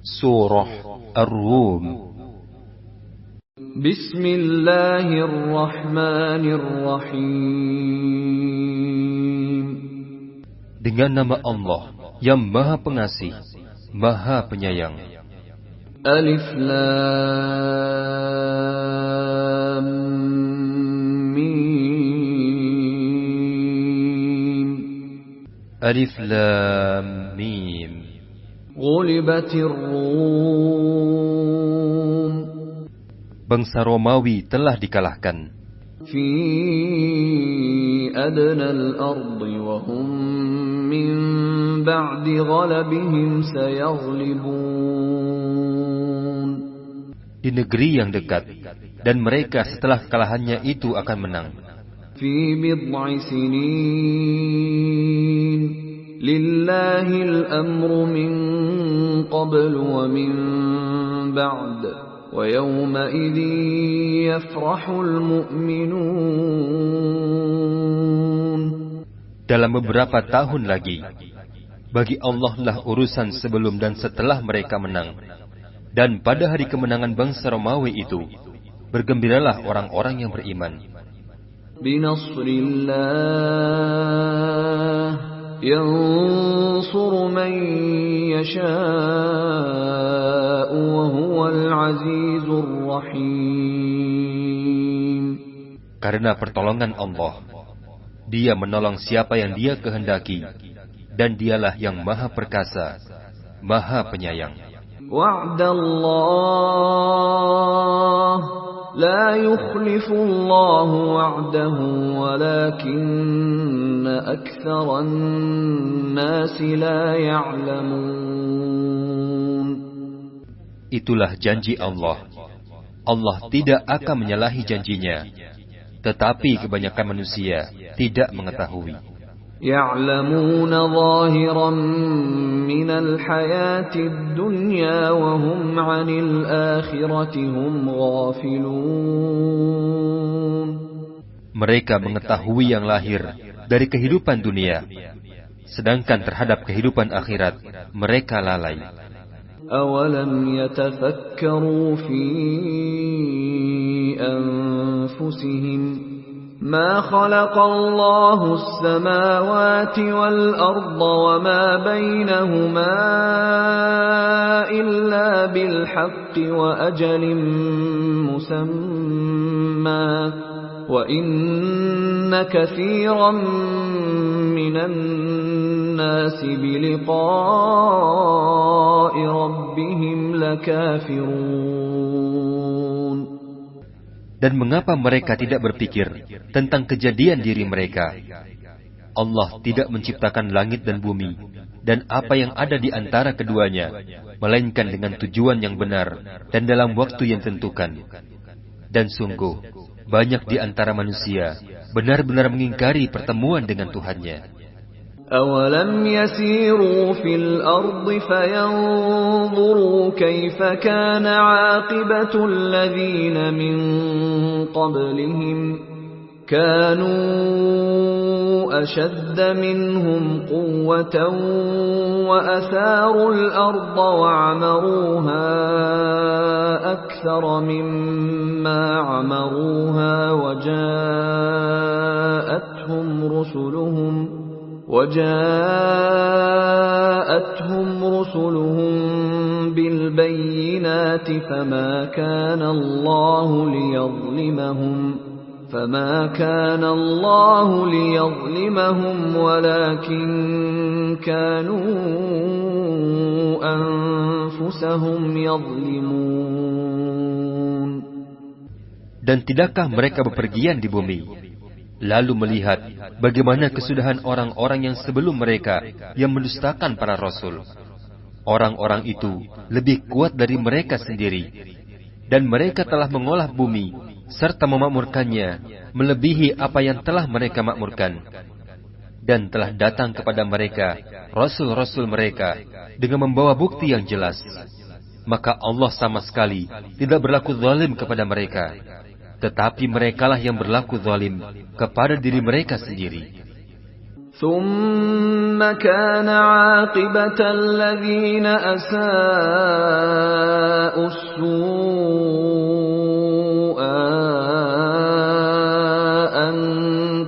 Surah Ar-Rum. Bismillahirrahmanirrahim. Dengan nama Allah yang Maha Pengasih, Maha Penyayang. Alif Lam Mim. Alif Lam Mim. Ghulibatir Rum. Bangsa Romawi telah dikalahkan Fi adnal ardi wa hum min ba'di ghalabihim sayaghlibun. di negeri yang dekat, dan mereka setelah kekalahannya itu akan menang. Fi bid'i sinin lillahil amru min qablu wa min ba'd wa yawma idhin yafrahul mu'minun. Dalam beberapa tahun lagi, bagi Allah lah urusan sebelum dan setelah mereka menang. Dan pada hari kemenangan bangsa Romawi itu, bergembiralah orang-orang yang beriman. Binasrillah yansuru man yasha'u wa huwal azizur rahim. Karena pertolongan Allah, Dia menolong siapa yang Dia kehendaki, dan Dialah yang Maha Perkasa, Maha Penyayang. Wa'dallah la yukhlifullahu wa'dahu walakinna aktsaran nasi la ya'lamun. Itulah janji Allah. Allah tidak akan menyalahi janjinya, tetapi kebanyakan manusia tidak mengetahui. يعلمون ظاهرا من الحياة الدنيا وهم عن الآخرة هم غافلون. Mereka mengetahui yang lahir dari kehidupan dunia, sedangkan terhadap kehidupan akhirat mereka lalai. أولم يتفكروا في أنفسهم ما خلق الله السماوات والأرض وما بينهما إلا بالحق وأجل مسمى وإن كثيرا من الناس بلقاء ربهم لكافرون. Dan mengapa mereka tidak berpikir tentang kejadian diri mereka? Allah tidak menciptakan langit dan bumi, dan apa yang ada di antara keduanya, melainkan dengan tujuan yang benar, dan dalam waktu yang tentukan. Dan sungguh, banyak di antara manusia benar-benar mengingkari pertemuan dengan Tuhannya. أَوَلَمْ يَسِيرُوا فِي الْأَرْضِ فَيَنْظُرُوا كَيْفَ كَانَ عَاقِبَةُ الَّذِينَ مِنْ قَبْلِهِمْ كَانُوا أَشَدَّ مِنْهُمْ قُوَّةً وَأَثَارُوا الْأَرْضَ وَعَمَرُوهَا أَكْثَرَ مِمَّا عَمَرُوهَا وجاءتهم رسلهم بالبينات فما كان الله ليظلمهم ولكن كانوا أنفسهم يظلمون. Dan tidakkah mereka bepergian di bumi, lalu melihat bagaimana kesudahan orang-orang yang sebelum mereka yang mendustakan para rasul? Orang-orang itu lebih kuat dari mereka sendiri, dan mereka telah mengolah bumi serta memakmurkannya melebihi apa yang telah mereka makmurkan. Dan telah datang kepada mereka rasul-rasul mereka dengan membawa bukti yang jelas. Maka Allah sama sekali tidak berlaku zalim kepada mereka, tetapi merekalah yang berlaku zalim kepada diri mereka sendiri. ثم كان عاقبة الذين أساءوا السوء أن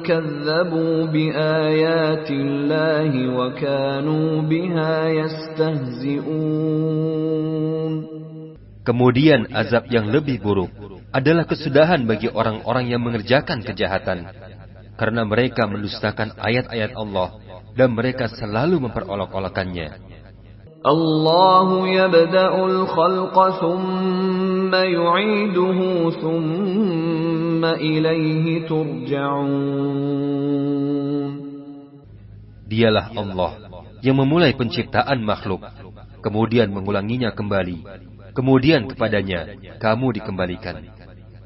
كذبوا بآيات الله وكانوا بها يستهزئون. Kemudian azab yang lebih buruk adalah kesudahan bagi orang-orang yang mengerjakan kejahatan, karena mereka mendustakan ayat-ayat Allah dan mereka selalu memperolok-olokannya. Allahu yabda'ul khalqa thumma yu'iduhu thumma ilaihi turja'un. Dialah Allah yang memulai penciptaan makhluk, kemudian mengulanginya kembali, kemudian kepadanya kamu dikembalikan.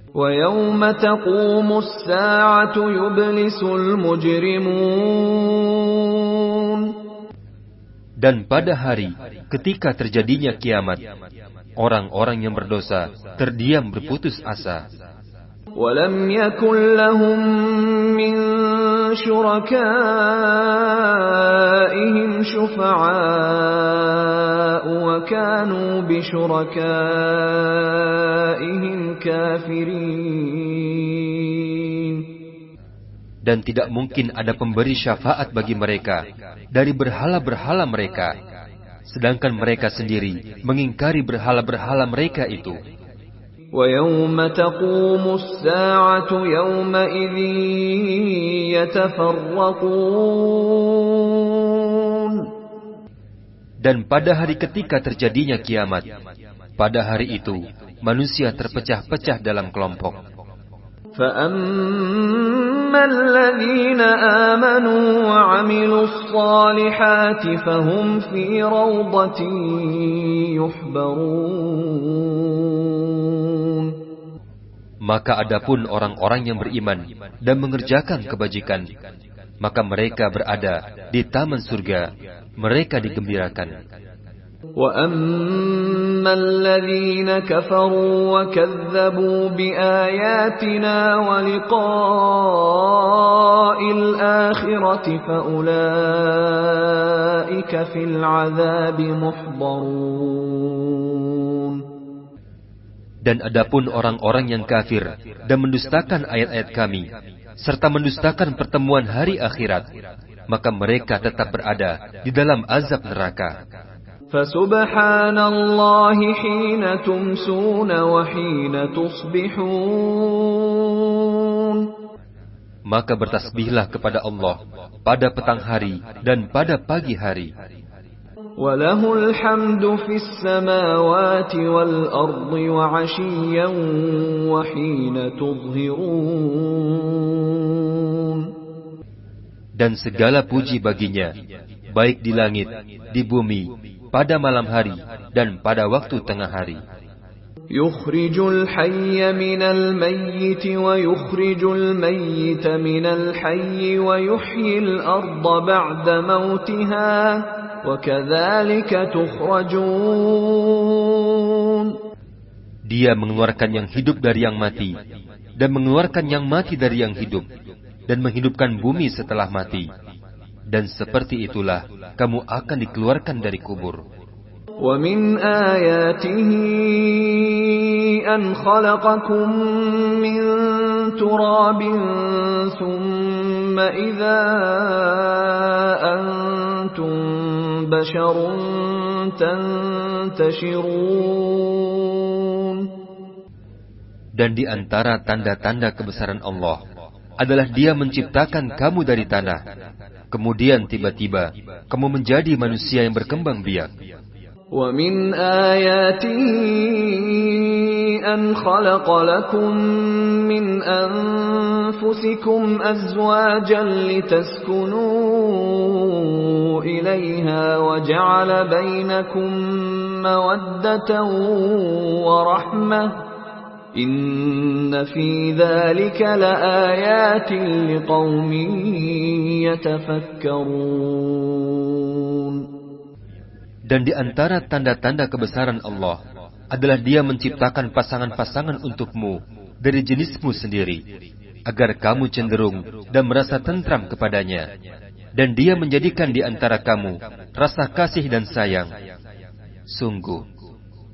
وَيَوْمَ تَقُومُ السَّاعَةُ يُبْلِسُ الْمُجْرِمُونَ. Dan pada hari ketika terjadinya kiamat, orang-orang yang berdosa terdiam berputus asa. وَلَمْ يَكُنْ لَهُمْ مِنْ شُرَكَائِهِمْ شُفَعَاءُ وَكَانُوا بِشُرَكَائِهِمْ كَافِرِينَ. Dan tidak mungkin ada pemberi syafaat bagi mereka dari berhala-berhala mereka, sedangkan mereka sendiri mengingkari berhala-berhala mereka itu. وَيَوْمَ تَقُومُ السَّاعَةُ يَوْمَئِذٍ يَتَفَرَّقُونَ. Dan pada hari ketika terjadinya kiamat, pada hari itu manusia terpecah-pecah dalam kelompok. فَأَمَّا الَّذِينَ آمَنُوا وَعَمِلُوا الصَّالِحَاتِ فَهُمْ فِي رَوْضَةٍ يُحْبَرُونَ. Maka adapun orang-orang yang beriman dan mengerjakan kebajikan, maka mereka berada di taman surga, mereka digembirakan. وَأَمَّا الَّذِينَ كَفَرُوا وَكَذَّبُوا بِآيَاتِنَا وَلِقَاءِ الْآخِرَةِ فَأُولَئِكَ فِي الْعَذَابِ مُحْضَرُونَ. Dan adapun orang-orang yang kafir dan mendustakan ayat-ayat kami, serta mendustakan pertemuan hari akhirat, maka mereka tetap berada di dalam azab neraka. فَسُبْحَانَ اللَّهِ حِينَ تُمْسُونَ وَحِينَ تُصْبِحُونَ. Maka bertasbihlah kepada Allah pada petang hari dan pada pagi hari. وَلَهُ الْحَمْدُ فِي السَّمَاوَاتِ وَالْأَرْضِ وَعَشِيًّا وَحِينَ تُظْهِرُونَ. Dan segala puji baginya, baik di langit, di bumi, pada malam hari dan pada waktu tengah hari. يُخْرِجُ الْحَيَّ مِنَ الْمَيِّتِ وَيُخْرِجُ الْمَيِّتَ مِنَ الْحَيِّ وَيُحْيِي الْأَرْضَ بَعْدَ مَوْتِهَا وَكَذَلِكَ تُخْرَجُونَ. Dia mengeluarkan yang hidup dari yang mati, dan mengeluarkan yang mati dari yang hidup, dan menghidupkan bumi setelah mati. Dan seperti itulah kamu akan dikeluarkan dari kubur. وَمِنْ آيَاتِهِ أَنْ خَلَقَكُم مِّن تُرَابٍ ثُمَّ إِذَا أَنْتُمْ بَشَرٌ تَنْتَشِرُونَ. Dan di antara tanda-tanda kebesaran Allah adalah Dia menciptakan kamu dari tanah, kemudian tiba-tiba kamu menjadi manusia yang berkembang biak. وَمِنْ آيَاتِهِ أَنْ خَلَقَ لَكُم مِّنْ أَنفُسِكُمْ أَزْوَاجًا لِتَسْكُنُوا إِلَيْهَا وَجَعَلَ بَيْنَكُم مَّوَدَّةً وَرَحْمَةً إِنَّ فِي ذَلِكَ لَآيَاتٍ لِقَوْمٍ يَتَفَكَّرُونَ. Dan di antara tanda-tanda kebesaran Allah adalah Dia menciptakan pasangan-pasangan untukmu dari jenismu sendiri, agar kamu cenderung dan merasa tentram kepadanya. dan Dia menjadikan di antara kamu rasa kasih dan sayang. Sungguh,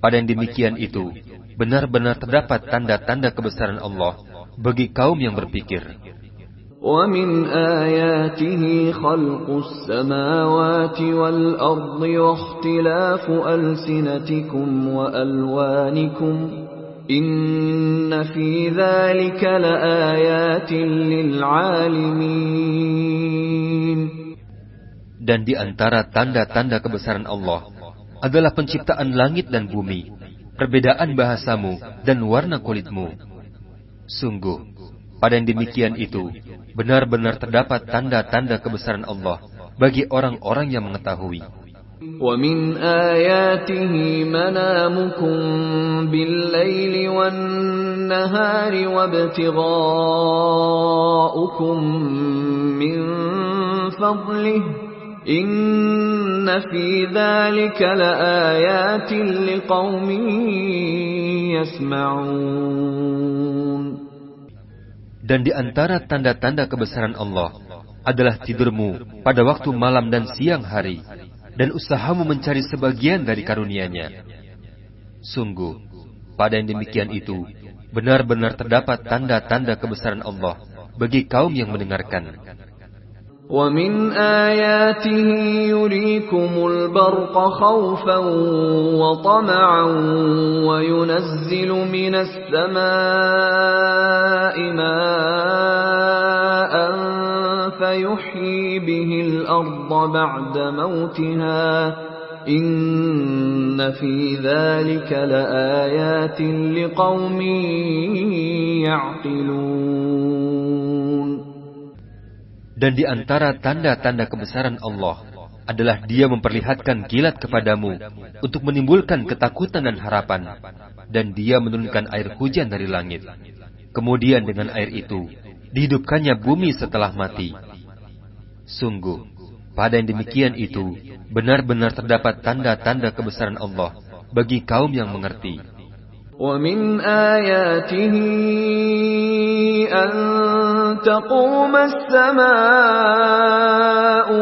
pada yang demikian itu, benar-benar terdapat tanda-tanda kebesaran Allah bagi kaum yang berpikir. وَمِنْ آيَاتِهِ خَلْقُ السَّمَاوَاتِ وَالْأَرْضِ وَاخْتِلَافُ أَلْسِنَتِكُمْ وَأَلْوَانِكُمْ إِنَّ فِي ذَلِكَ لَآيَاتٍ لِلْعَالِمِينَ. Dan di antara tanda-tanda kebesaran Allah adalah penciptaan langit dan bumi, perbedaan bahasamu dan warna kulitmu. Sungguh, pada yang demikian itu, benar-benar terdapat tanda-tanda kebesaran Allah bagi orang-orang yang mengetahui. وَمِنْ آيَاتِهِ مَنَامُكُمْ بِاللَّيْلِ وَالنَّهَارِ وَابْتِغَاؤُكُمْ مِنْ فَضْلِهِ إِنَّ فِي ذَلِكَ لَآيَاتٍ لِقَوْمٍ يَسْمَعُونَ. Dan di antara tanda-tanda kebesaran Allah adalah tidurmu pada waktu malam dan siang hari, dan usahamu mencari sebagian dari karunia-Nya. Sungguh, pada yang demikian itu, benar-benar terdapat tanda-tanda kebesaran Allah bagi kaum yang mendengarkan. وَمِنْ آيَاتِهِ يُرِيكُمُ الْبَرْقَ خَوْفًا وَطَمَعًا وَيُنَزِّلُ مِنَ السَّمَاءِ مَاءً فَيُحْيِي بِهِ الْأَرْضَ بَعْدَ مَوْتِهَا إِنَّ فِي ذَلِكَ لَآيَاتٍ لِقَوْمٍ يَعْقِلُونَ. Dan di antara tanda-tanda kebesaran Allah adalah Dia memperlihatkan kilat kepadamu untuk menimbulkan ketakutan dan harapan, dan Dia menurunkan air hujan dari langit. Kemudian dengan air itu dihidupkannya bumi setelah mati. Sungguh, pada yang demikian itu benar-benar terdapat tanda-tanda kebesaran Allah bagi kaum yang mengerti. وَمِنْ آيَاتِهِ أَن تَقُومَ السَّمَاءُ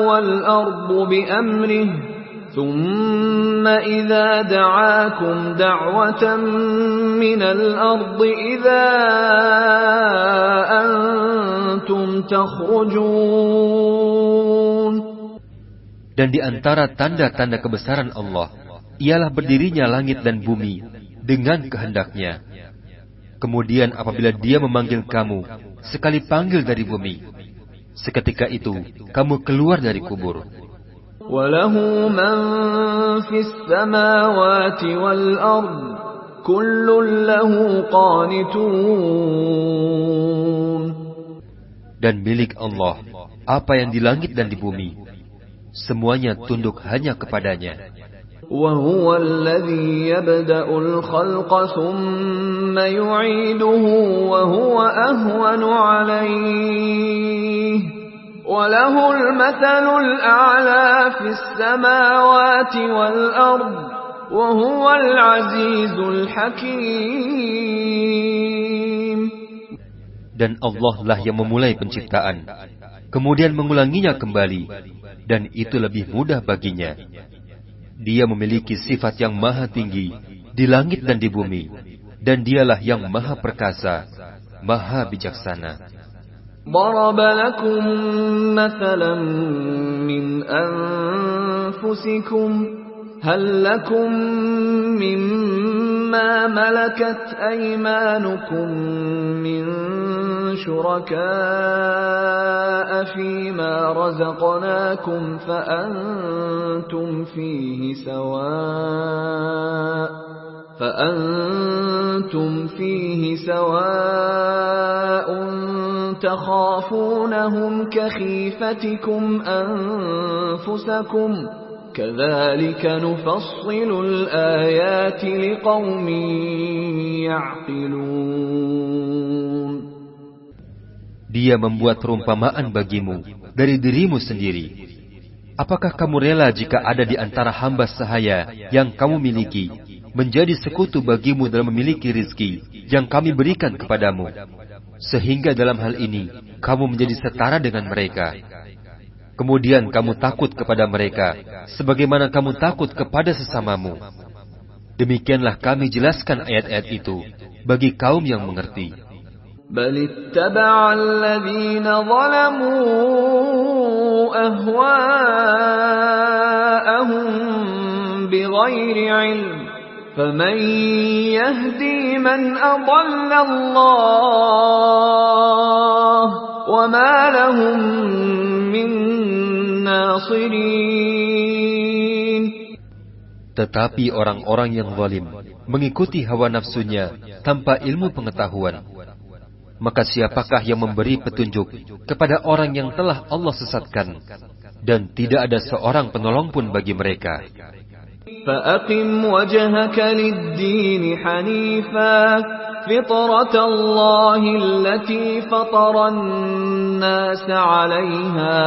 وَالْأَرْضُ بِأَمْرِهِ ثُمَّ إِذَا دَعَاكُمْ دَعْوَةً مِنَ الْأَرْضِ إِذَا أَنْتُمْ تَخْرُجُونَ. Dan di antara tanda-tanda kebesaran Allah ialah berdirinya langit dan bumi dengan kehendak-Nya. Kemudian apabila Dia memanggil kamu sekali panggil dari bumi, seketika itu kamu keluar dari kubur. وَلَهُ مَنْ فِي السَّمَاوَاتِ وَالْأَرْضِ كُلٌّ لَهُ قَانِتُونَ. Dan milik Allah apa yang di langit dan di bumi, semuanya tunduk hanya kepadanya. وَهُوَ الَّذِي يَبْدَأُ الْخَلْقَ ثُمَّ يُعِيدُهُ وَهُوَ أَهْوَنُ عَلَيْهِ وَلَهُ الْمَثَلُ الْأَعْلَى فِي السَّمَاوَاتِ وَالْأَرْضِ وَهُوَ الْعَزِيزُ الْحَكِيمُ. Dan Allah lah yang memulai penciptaan, kemudian mengulanginya kembali, dan itu lebih mudah baginya. Dia memiliki sifat yang maha tinggi di langit dan di bumi, dan Dialah yang maha perkasa, maha bijaksana. ضَرَبَ لَكُم مَّثَلًا مِّنْ أَنفُسِكُمْ هَل لَّكُم مِّمَّا مَلَكَتْ أَيْمَانُكُم مِّن شُرَكَاءَ فِيمَا رَزَقْنَاكُمْ فأنتم فيه سواء تخافونهم كخيفتكم أنفسكم كذلك نفصل الآيات لقوم يعقلون. Dia membuat perumpamaan bagimu dari dirimu sendiri. Apakah kamu rela jika ada di antara hamba sahaya yang kamu miliki menjadi sekutu bagimu dalam memiliki rizki yang kami berikan kepadamu, sehingga dalam hal ini kamu menjadi setara dengan mereka? Kemudian kamu takut kepada mereka, sebagaimana kamu takut kepada sesamamu. Demikianlah kami jelaskan ayat-ayat itu bagi kaum yang mengerti. بل اتبع الذين ظلموا أهواءهم بغير علم فمن يهدي من أضل الله وما لهم من ناصرين. Tetapi orang-orang yang zalim mengikuti hawa nafsunya tanpa ilmu pengetahuan. Maka siapakah yang memberi petunjuk kepada orang yang telah Allah sesatkan, dan tidak ada seorang penolong pun bagi mereka. فَأَقِمْ وَجْهَكَ لِلدِّينِ حَنِيفًا فِطْرَةَ اللَّهِ الَّتِي فَطَرَ النَّاسَ عَلَيْهَا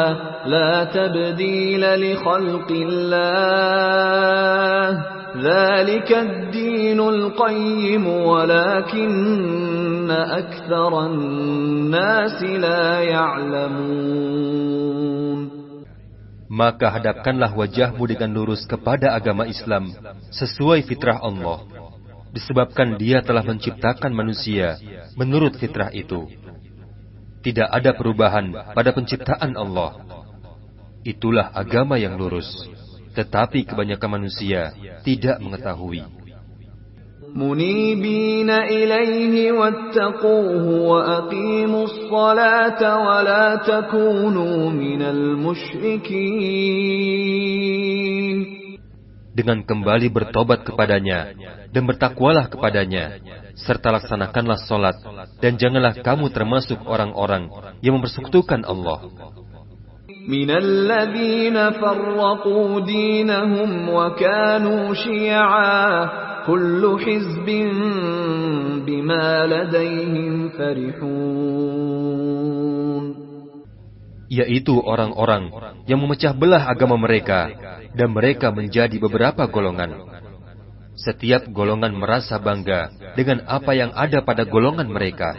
لَا تَبْدِيلَ لِخَلْقِ اللَّهِ ذَلِكَ الدِّينُ الْقَيِّمُ وَلَكِنَّ أَكْثَرَ النَّاسِ لَا يَعْلَمُونَ. Maka hadapkanlah wajahmu dengan lurus kepada agama Islam sesuai fitrah Allah, disebabkan Dia telah menciptakan manusia menurut fitrah itu. Tidak ada perubahan pada penciptaan Allah. Itulah agama yang lurus, tetapi kebanyakan manusia tidak mengetahui. منيبين إليه واتقوه وأقيموا الصلاة ولا تكونوا من المشركين. Dengan kembali bertobat kepadanya dan bertakwalah kepadanya, serta laksanakanlah solat, dan janganlah kamu termasuk orang-orang yang mempersekutukan Allah. من الذين فرقوا دينهم وكانوا شيعا كل حزب بما لديهم فرحون. Yaitu orang-orang yang memecah belah agama mereka, dan mereka menjadi beberapa golongan. Setiap golongan merasa bangga dengan apa yang ada pada golongan mereka.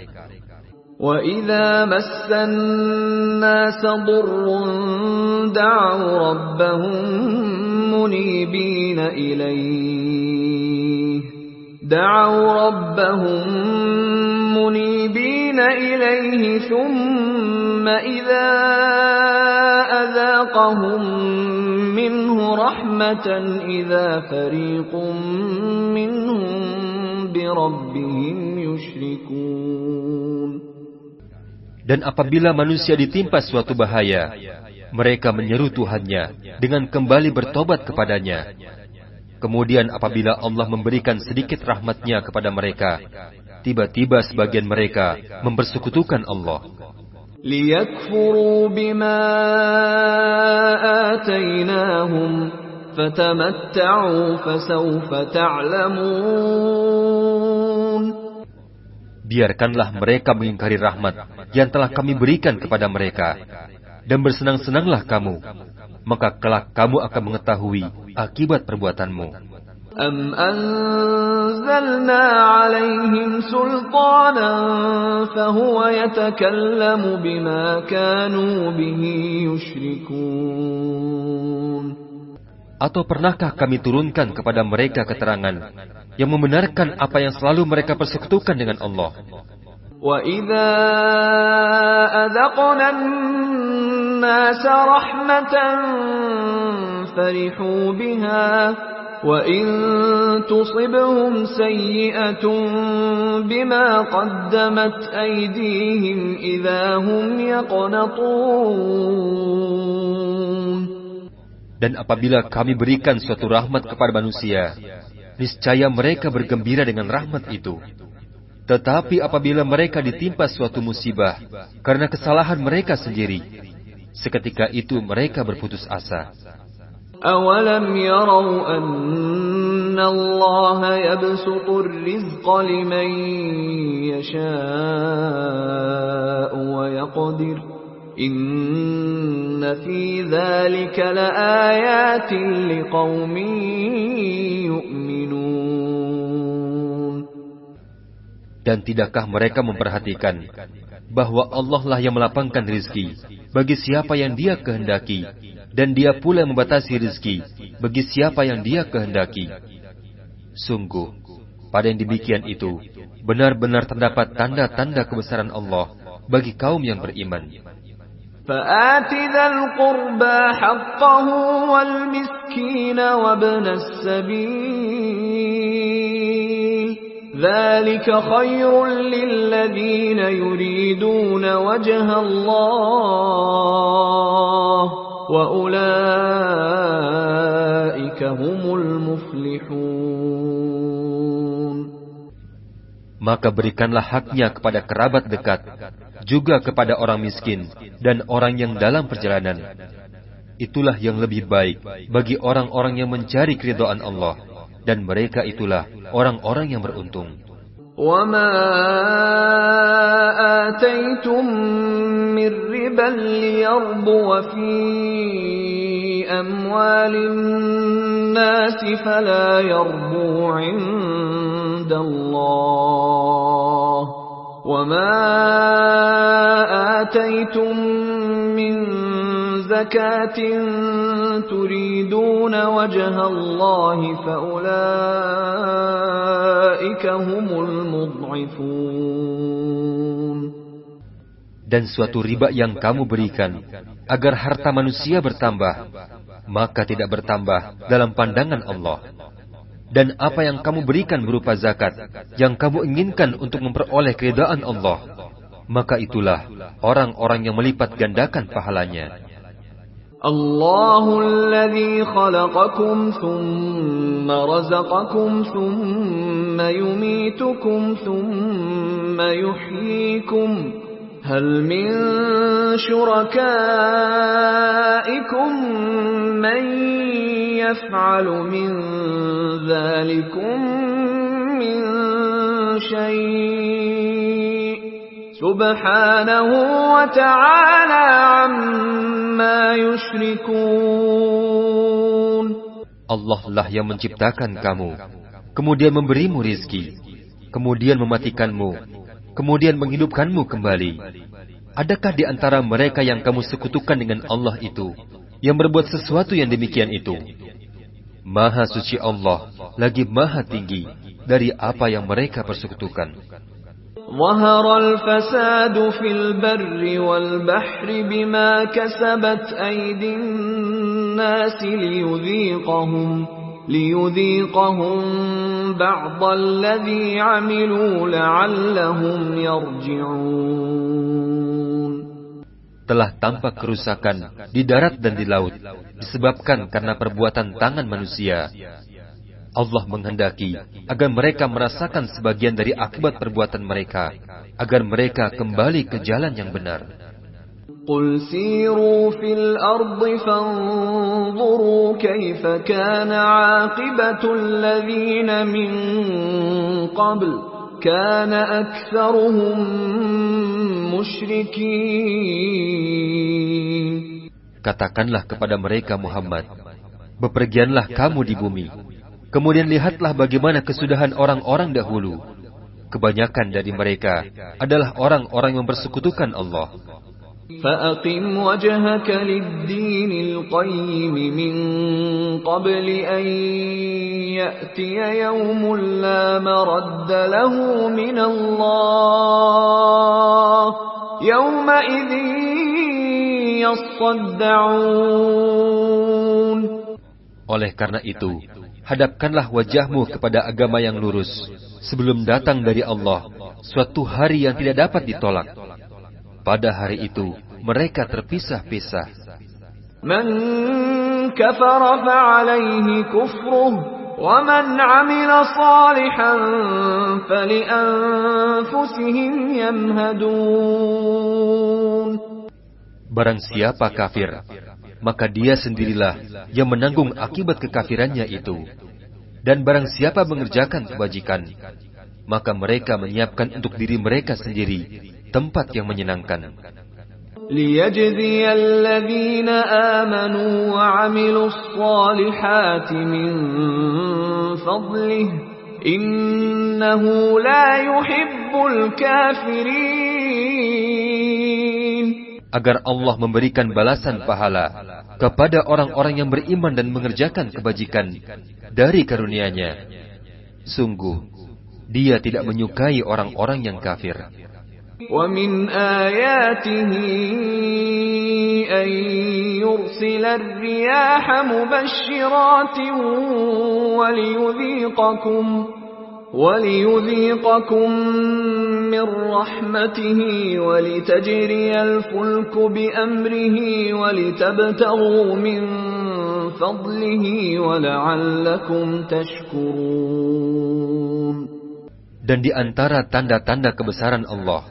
وَإِذَا مَسَّ النَّاسَ ضُرٌّ دَعَوْا رَبَّهُم مُنِيبِينَ إِلَيْهِ ثُمَّ إِذَا أَذَاقَهُم مِّنْهُ رَحْمَةً إِذَا فَرِيقٌ مِّنْهُم بِرَبِّهِمْ يُشْرِكُونَ. Dan apabila manusia ditimpa suatu bahaya, mereka menyeru Tuhannya dengan kembali bertobat kepadanya. Kemudian apabila Allah memberikan sedikit rahmatnya kepada mereka, tiba-tiba sebagian mereka mempersekutukan Allah. لِيَكْفُرُوا بِمَا آتَيْنَاهُمْ فَتَمَتَّعُوا فَسَوْفَ تَعْلَمُونَ. Biarkanlah mereka mengingkari rahmat yang telah kami berikan kepada mereka, dan bersenang-senanglah kamu, maka kelak kamu akan mengetahui akibat perbuatanmu. أَمْ أَنزَلْنَا عَلَيْهِمْ سُلْطَانًا فَهُوَ يَتَكَلَّمُ بِمَا كَانُوا بِهِ يُشْرِكُونَ. Atau pernahkah kami turunkan kepada mereka keterangan yang membenarkan apa yang selalu mereka persekutukan dengan Allah? وَإِذَا أَذَقْنَا النَّاسَ رَحْمَةً فَرِحُوا بِهَا وَإِن تُصِبْهُمْ سَيِّئَةٌ بِمَا قَدَّمَتْ أَيْدِيهِمْ إِذَا هُمْ يَقْنَطُونَ. Dan apabila kami berikan suatu rahmat kepada manusia, niscaya mereka bergembira dengan rahmat itu. Tetapi apabila mereka ditimpa suatu musibah karena kesalahan mereka sendiri, seketika itu mereka berputus asa. أَوَلَمْ يَرَوْا أَنَّ اللَّهَ يَبْسُطُ الرِّزْقَ لِمَن يَشَاءُ وَيَقْدِرُ إِنَّ فِي ذَلِكَ لَآيَاتٍ لِقَوْمٍ يُؤْمِنُونَ. Dan tidakkah mereka memperhatikan bahwa Allah lah yang melapangkan rizki bagi siapa yang Dia kehendaki, dan Dia pula yang membatasi rezeki bagi siapa yang Dia kehendaki. Sungguh, pada yang demikian itu, benar-benar terdapat tanda-tanda kebesaran Allah bagi kaum yang beriman. فآت ذا القربى حقه والمسكين وابن السبيل ذلك خير للذين يريدون وجه الله وأولئك هم المفلحون. Maka berikanlah haknya kepada kerabat dekat, juga kepada orang miskin dan orang yang dalam perjalanan. Itulah yang lebih baik bagi orang-orang yang mencari keridhaan Allah, dan mereka itulah orang-orang yang beruntung. وَمَا آتَيْتُم مِّن رِّبًا لِّيَرْبُوَ فِي أَمْوَالِ النَّاسِ فَلَا يَرْبُو عِندَ اللَّهِ وَمَا آتَيْتُم مِّن زَكَاةٍ تُرِيدُونَ وَجْهَ اللَّهِ فَأُولَئِكَ هُمُ الْمُضْعِفُونَ. Dan suatu riba yang kamu berikan agar harta manusia bertambah, maka tidak bertambah dalam pandangan Allah. Dan apa yang kamu berikan berupa zakat yang kamu inginkan untuk memperoleh keridhaan Allah, maka itulah orang-orang yang melipat gandakan pahalanya. Allahu alladhi khalaqakum thumma razaqakum thumma yumitukum thumma yuhyikum. Hal min syurakaikum man yaf'alu min dhalikum min syai'. Subhanahu wa ta'ala amma yushrikun. Allah lah yang menciptakan kamu, kemudian memberimu rizki, kemudian mematikanmu, kemudian menghidupkanmu kembali. Adakah di antara mereka yang kamu sekutukan dengan Allah itu, yang berbuat sesuatu yang demikian itu? Maha suci Allah, lagi maha tinggi dari apa yang mereka persekutukan. ظهر الفساد في البر والبحر بما كسبت أيدي الناس ليذيقهم بعض الذي عملوا لعلهم يرجعون. Telah tampak kerusakan di darat dan di laut disebabkan karena perbuatan tangan manusia. Allah menghendaki agar mereka merasakan sebagian dari akibat perbuatan mereka, agar mereka kembali ke jalan yang benar. Qul siru fil ardi fanzuru kaifa kana 'aqibatul ladzina min qabl kana aktsaruhum musyrikin. Katakanlah kepada mereka Muhammad, bepergianlah kamu di bumi, kemudian lihatlah bagaimana kesudahan orang-orang dahulu. Kebanyakan dari mereka adalah orang-orang yang bersekutukan Allah. فَأَقِمْ وَجْهَكَ لِلدِّينِ الْقَيِّمِ مِنْ قَبْلِ أَنْ يَأْتِيَ يَوْمٌ لَا مَرَدَّ لَهُ مِنَ اللَّهِ يَوْمَئِذٍ يَصَّدَّعُونَ. Oleh karena itu, hadapkanlah wajahmu kepada agama yang lurus, sebelum datang dari Allah suatu hari yang tidak dapat ditolak. Pada hari itu, mereka terpisah-pisah. Man kafara fa'alayhi kufruh, wa man 'amila salihan fali'anfusihim yamhadun. Barang siapa kafir, maka dia sendirilah yang menanggung akibat kekafirannya itu. Dan barang siapa mengerjakan kebajikan, maka mereka menyiapkan untuk diri mereka sendiri tempat yang menyenangkan. لِيَجْزِيَ الَّذِينَ آمَنُوا وَعَمِلُوا الصَّالِحَاتِ مِنْ فَضْلِهِ إِنَّهُ لَا يُحِبُّ الْكَافِرِينَ. agar Allah memberikan balasan pahala kepada orang-orang yang beriman dan mengerjakan kebajikan dari karunia-Nya. Sungguh, Dia tidak menyukai orang-orang yang kafir. وَمِنْ آيَاتِهِ أَنْ يُرْسِلَ الرِّيَاحَ مُبَشِّرَاتٍ وَلِيُذِيقَكُم مِّن رَّحْمَتِهِ وَلِتَجْرِيَ الْفُلْكُ بِأَمْرِهِ وَلِتَبْتَغُوا مِن فَضْلِهِ وَلَعَلَّكُمْ تَشْكُرُونَ. Dan di antara tanda-tanda kebesaran Allah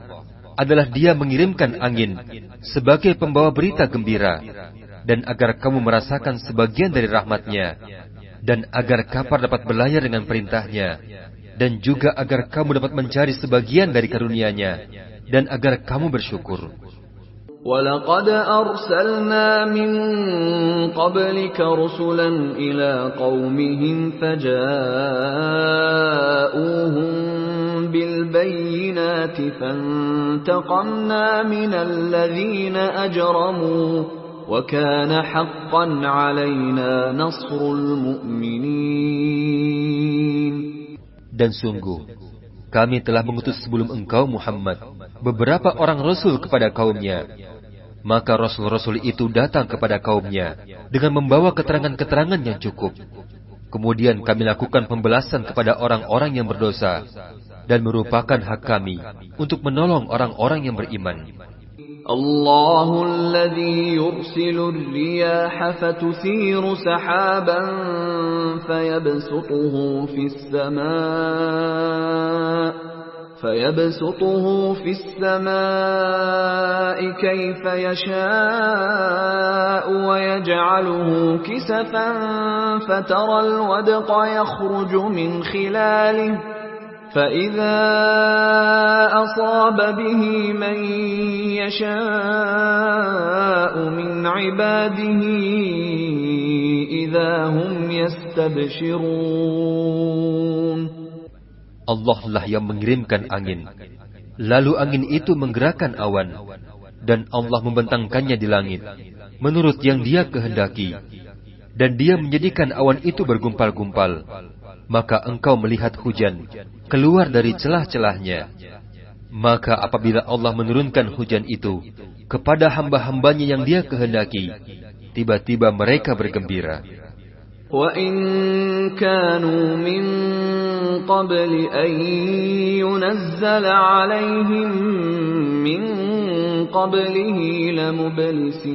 adalah Dia mengirimkan angin sebagai pembawa berita gembira, dan agar kamu merasakan sebagian dari rahmat-Nya, dan agar kapal dapat berlayar dengan perintah-Nya, dan juga agar kamu dapat mencari sebagian dari karunia-Nya, dan agar kamu bersyukur. وَلَقَدْ أَرْسَلْنَا مِن قَبْلِكَ رُسُلًا إِلَى قَوْمِهِمْ فَجَاءُوهُم بِالْبَيِّنَاتِ فَانْتَقَمْنَا مِنَ الَّذِينَ أَجْرَمُوا وَكَانَ حَقًّا عَلَيْنَا نَصْرُ الْمُؤْمِنِينَ. Dan sungguh, kami telah mengutus sebelum engkau Muhammad beberapa orang rasul kepada kaumnya. Maka rasul-rasul itu datang kepada kaumnya dengan membawa keterangan-keterangan yang cukup. Kemudian kami lakukan pembalasan kepada orang-orang yang berdosa, dan merupakan hak kami untuk menolong orang-orang yang beriman. Allahu alladhi yursilu ar-riyaha fatuthiru sahaban fayabsutuhu fis samaa'i kayfa yasha'u wa yaj'aluhu kisafan fatara al-wadqa yakhruju min khilalihi فَإِذَا أَصَابَ بِهِ مَن يَشَاءُ مِنْ عِبَادِهِ إِذَا هُمْ يَسْتَبْشِرُونَ. Allah lah yang mengirimkan angin, lalu angin itu menggerakkan awan, dan Allah membentangkannya di langit menurut yang Dia kehendaki, dan Dia menjadikan awan itu bergumpal-gumpal. Maka engkau melihat hujan keluar dari celah-celahnya. Maka apabila Allah menurunkan hujan itu kepada hamba-hambanya yang Dia kehendaki, tiba-tiba mereka bergembira. Wa in kanu min qabli an yunazzala 'alaihim min qablihi lamublisin.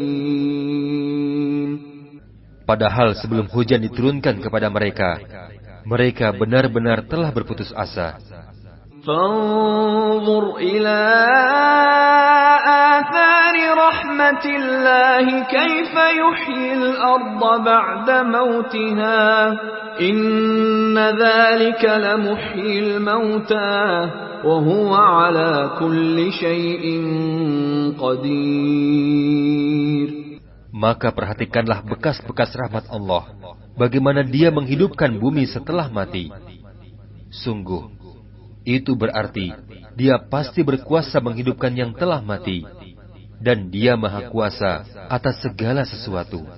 Padahal sebelum hujan diturunkan kepada mereka, mereka benar-benar telah berputus asa. Fanzur ila athari rahmatillahi kaifa yuhyil arda ba'da mautiha inna dhalika lamuhyil mauta wa huwa ala kulli syai'in qadir. Maka perhatikanlah bekas-bekas rahmat Allah, bagaimana Dia menghidupkan bumi setelah mati. Sungguh, itu berarti Dia pasti berkuasa menghidupkan yang telah mati, dan Dia Maha Kuasa atas segala sesuatu.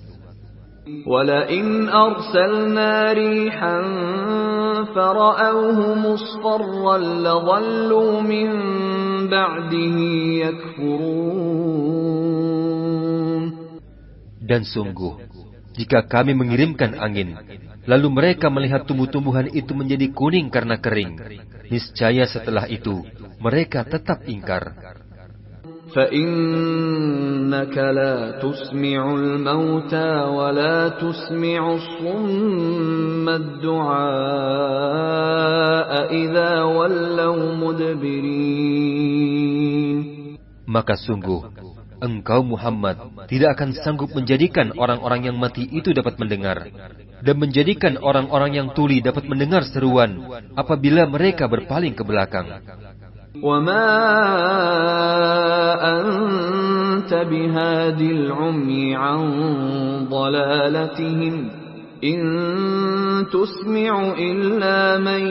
وَلَئِنْ أَرْسَلْنَا رِيحًا فَرَأَوْهُ مُصْفَرًّا لَظَلُّوا مِنْ بَعْدِهِ يَكْفُرُونَ. Dan sungguh, jika kami mengirimkan angin, lalu mereka melihat tumbuh-tumbuhan itu menjadi kuning karena kering, niscaya setelah itu mereka tetap ingkar. فَإِنَّكَ لَا تُسْمِعُ الْمَوْتَى وَلَا تُسْمِعُ الصُّمَّ الدُّعَاءَ إِذَا وَلَّوْا مُدْبِرِينَ. Maka sungguh, engkau Muhammad tidak akan sanggup menjadikan orang-orang yang mati itu dapat mendengar, dan menjadikan orang-orang yang tuli dapat mendengar seruan apabila mereka berpaling ke belakang. وَمَا أَنْتَ بِهَادِ الْعُمْيِ عَنْ ضَلَالَتِهِمْ إِنْ تُسْمِعُ إِلَّا مَنْ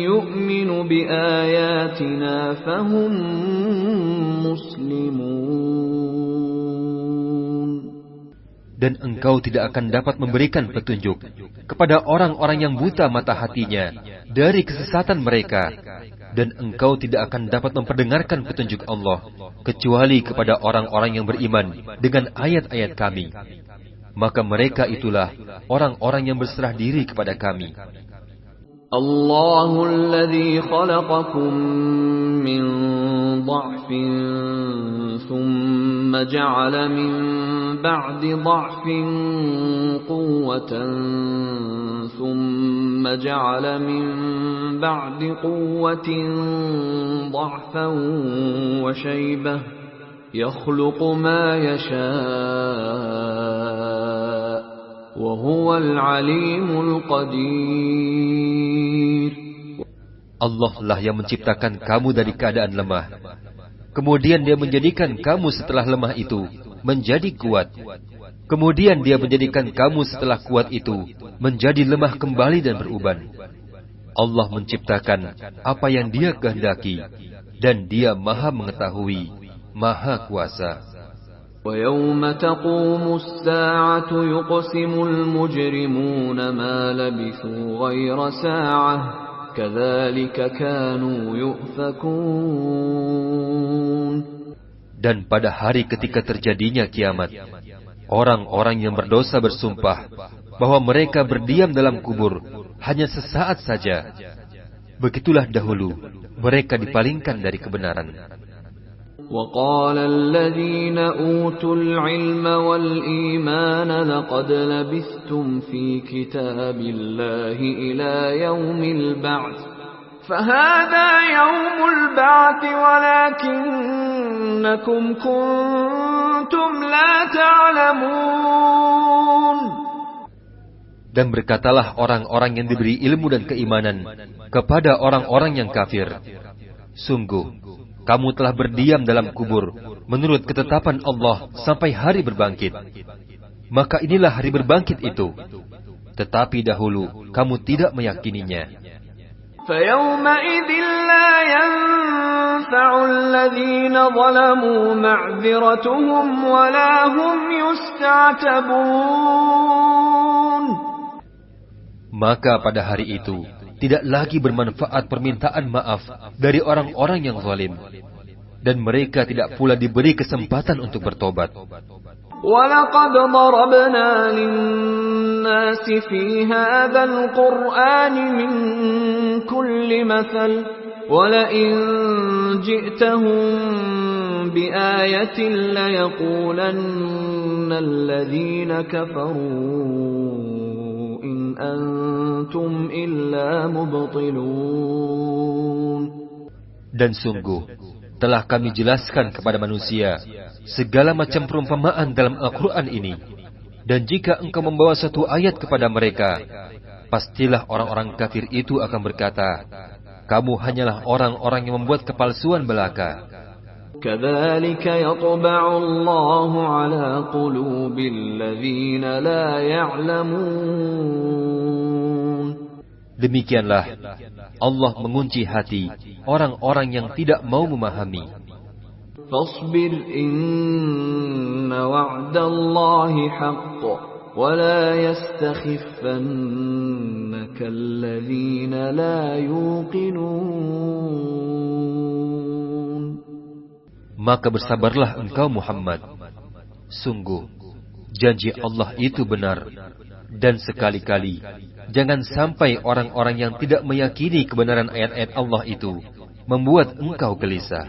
يُؤْمِنُ بِآيَاتِنَا فَهُمْ مُسْلِمُونَ. Dan engkau tidak akan dapat memberikan petunjuk kepada orang-orang yang buta mata hatinya dari kesesatan mereka. Dan engkau tidak akan dapat memperdengarkan petunjuk Allah kecuali kepada orang-orang yang beriman dengan ayat-ayat kami. Maka mereka itulah orang-orang yang berserah diri kepada kami. Allahul ladzi khalaqakum min dha'fin thumma ja'ala min ba'di dha'fin quwwatan thumma ja'ala min ba'di quwwatin dha'fan wa shaybah yakhluqu ma yasha' wa huwal 'alimul qadir. Allah lah yang menciptakan kamu dari keadaan lemah. Kemudian Dia menjadikan kamu setelah lemah itu menjadi kuat. Kemudian Dia menjadikan kamu setelah kuat itu menjadi lemah kembali dan beruban. Allah menciptakan apa yang Dia kehendaki, dan Dia Maha Mengetahui, Maha Kuasa. وَيَوْمَ تَقُومُ السَّاعَةُ يُقْسِمُ الْمُجْرِمُونَ مَا لَبِثُوا غَيْرَ سَاعَةٍ كَذَلِكَ كَانُوا يُؤْفَكُونَ. Dan pada hari ketika terjadinya kiamat, orang-orang yang berdosa bersumpah bahwa mereka berdiam dalam kubur hanya sesaat saja. Begitulah dahulu mereka dipalingkan dari kebenaran. وَقَالَ الَّذِينَ أُوتُوا الْعِلْمَ وَالْإِيمَانَ لَقَدْ لَبِثْتُمْ فِي كِتَابِ اللَّهِ إِلَى يَوْمِ الْبَعْثِ فَهَذَا يَوْمُ الْبَعْثِ وَلَكِنَّكُمْ كُنْتُمْ لَا تَعْلَمُونَ. Dan berkatalah orang-orang yang diberi ilmu dan keimanan kepada orang-orang yang kafir, sungguh kamu telah berdiam dalam kubur menurut ketetapan Allah sampai hari berbangkit. Maka inilah hari berbangkit itu. Tetapi dahulu kamu tidak meyakininya. فَيَوْمَئِذٍ لَا يَنفَعُ الَّذِينَ ظَلَمُوا مَعْذِرَتُهُمْ وَلَا هُمْ يُسْتَعْتَبُونَ. Maka pada hari itu tidak lagi bermanfaat permintaan maaf dari orang-orang yang zalim, dan mereka tidak pula diberi kesempatan untuk bertobat. وَلَقَدْ ضَرَبْنَا لِلنَّاسِ فِي هَذَا الْقُرْآنِ مِنْ كُلِّ مَثَلٍ وَلَئِنْ جِئْتَهُمْ بِآيَةٍ لَيَقُولَنَّ الَّذِينَ كَفَرُوا إِنْ أَنْتُمْ إِلَّا مُبْطِلُونَ. Dan sungguh telah kami jelaskan kepada manusia segala macam perumpamaan dalam Al-Quran ini. Dan jika engkau membawa satu ayat kepada mereka, pastilah orang-orang kafir itu akan berkata, kamu hanyalah orang-orang yang membuat kepalsuan belaka. كَذَلِكَ يَطْبَعُ اللَّهُ عَلَى قُلُوبِ الَّذِينَ لَا يَعْلَمُونَ. Demikianlah Allah mengunci hati orang-orang yang tidak mau memahami. فَاصْبِرْ إِنَّ وَعْدَ اللَّهِ حَقٌّ وَلَا يَسْتَخِفَّنَّكَ الَّذِينَ لَا يُوقِنُونَ. Maka bersabarlah engkau Muhammad. Sungguh, janji Allah itu benar. Dan sekali-kali, jangan sampai orang-orang yang tidak meyakini kebenaran ayat-ayat Allah itu membuat engkau gelisah.